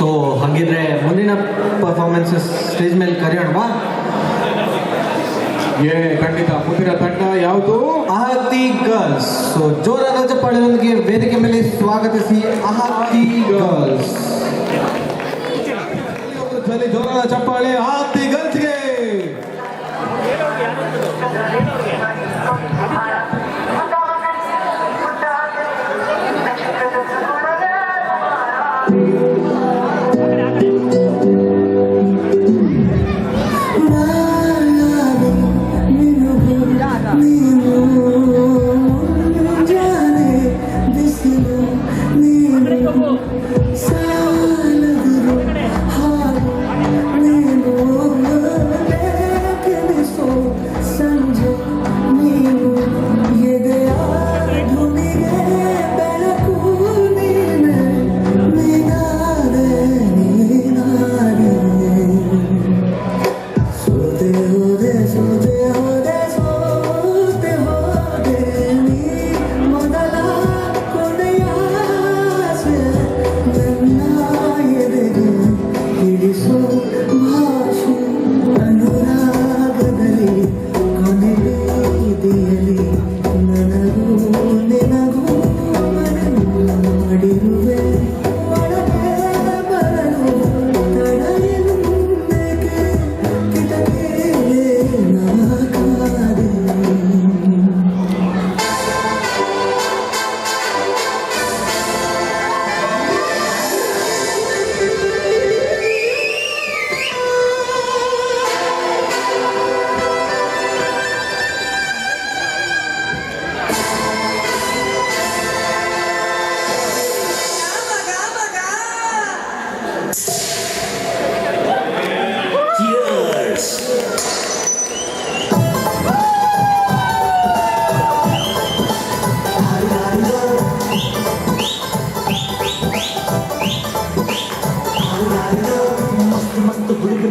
So ಹಾಗಿದ್ರೆ ಮುಂದಿನ performances stage ಮೇಲೆ ಕರೆಯೋಣವಾ? ಖಂಡಿತ. ಮುಂದಿನ ತಂಡ ಯಾವುದು? ಅಹತಿ ಗರ್ಲ್ಸ್. ಸೊ ಜೋರಾದ ಚಪ್ಪಾಳೆಯೊಂದಿಗೆ ವೇದಿಕೆ ಮೇಲೆ ಸ್ವಾಗತಿಸಿ ಅಹತಿ ಗರ್ಲ್ಸ್. ಜೋರಾದ ಚಪ್ಪಾಳೆ ಅಹತಿ ಗರ್ಲ್ಸ್ಗೆ.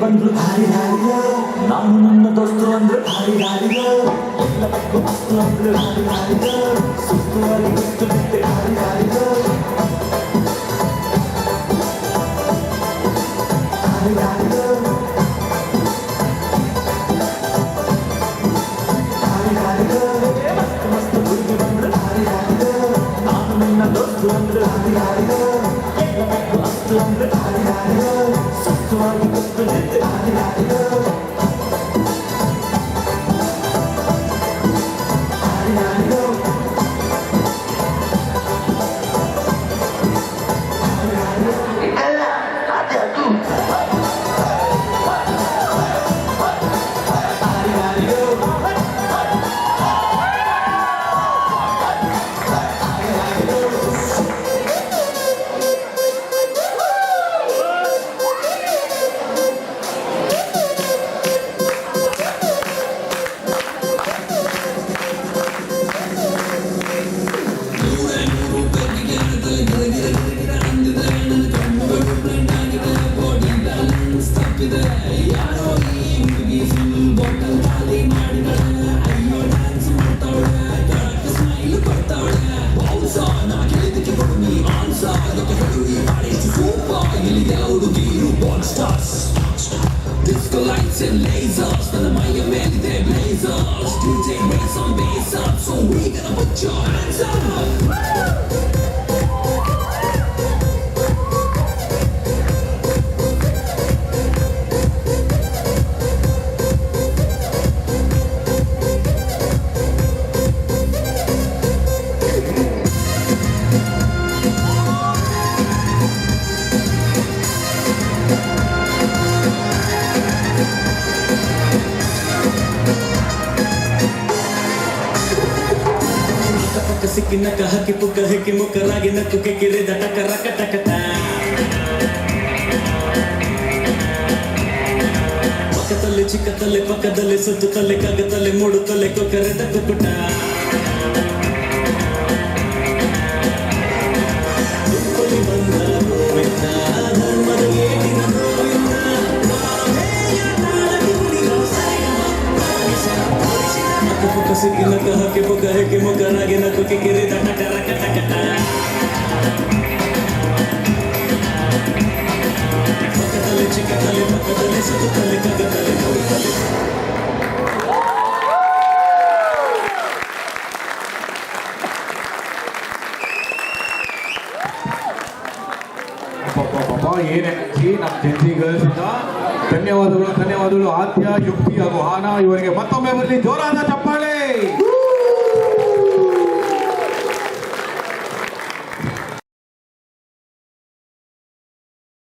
ಬಂದ್ರು ಹಾರಿ ಹಾರಿಯೋ, ನಾನು ನನ್ನ ದೋಸ್ತು ಅಂದ್ರು ಹಾರಿ ಹಾರಿಯೋ, ಎಲ್ಲದಕ್ಕೂ ಅಸ್ತು ಅಂದ್ರು ಹಾರಿ ಹಾರಿಯೋ, ಸುತ್ತುವರಿ ಗುತ್ತು ಬಿಟ್ಟೆ ಹಾರಿ ಹಾರಿಯೋ, ಹಾರಿ ಹಾರಿಯೋ, ಹಾರಿ ಹಾರಿಯೋ, ಮಸ್ತ್ ಮಸ್ತ್ ಹುಡುಗಿ ಬಂದ್ರು ಹಾರಿ ಹಾರಿಯೋ, ನಾನು ನನ್ನ ದೋಸ್ತು ಅಂದ್ರು ಹಾರಿ ಹಾರಿಯೋ, ಎಲ್ಲದಕ್ಕೂ ಅಸ್ತು ಅಂದ್ರು ಹಾರಿ ಹಾರಿಯೋ, ಸುತ್ತುವರಿ ಗುತ್ತು ಬಿಟ್ಟೆ ಹಾರಿ ಹಾರಿಯೋ, ಹಾರಿ ಹಾರಿಯೋ, ಹಾರಿ ಹಾರಿಯೋ. ಅಲ್ಲ ಅದೇ ಅದು Disco lights and lasers, the Miami they blazers. DJ raise some bass up, so we gonna put your hands up. ಸಿಕ್ಕಿನ ಕಹಕಿ ಪುಕ್ಕ ಹೆಕ್ಕಿ ಮುಕ್ಕರಾಗಿ ನಕ್ಕುಕ್ಕೆ ಕಿರಿದ ಟಕ ರಕ ಟಕಟ ಪಕ್ಕದಲ್ಲಿ ಚಿಕ್ಕತಲೆ ಪಕ್ಕದಲ್ಲಿ ಸುತ್ತುತ್ತಲೆ ಕಗ್ಗತಲೆ ಮೂಡುತ್ತಲೆ ಕೊಕ್ಕರೆದ ಕುಕ್ಕುಟ ತುಪ್ಪಲಿ ಬಂದ ಗೋವಿಂದ ಧರ್ಮದ ಏಟಿನ ಗೋವಿಂದ ಪುಕ್ಕ ಸಿಕ್ಕಿನ ಕಹಕಿ ಪುಕ್ಕ ಹೆಕ್ಕಿ ಮುಕ್ಕರಾಗಿ ನಕ್ಕುಕ್ಕೆ ಕಿರಿದ ಟಕ ರಕ ಟಕಟ ಏನ್ ಎನರ್ಜಿ ನಮ್ಮ ಜೆನ್ಸಿ ಗರ್ಲ್ಸ್ ಇಂದ. ಧನ್ಯವಾದಗಳು ಆದ್ಯ, ಯುಕ್ತಿ ಹಾಗೂ ಹಾನ ಇವರಿಗೆ ಮತ್ತೊಮ್ಮೆ ಬರಲಿ ಜೋರಾದ ಚಪ್ಪಾಳೆ.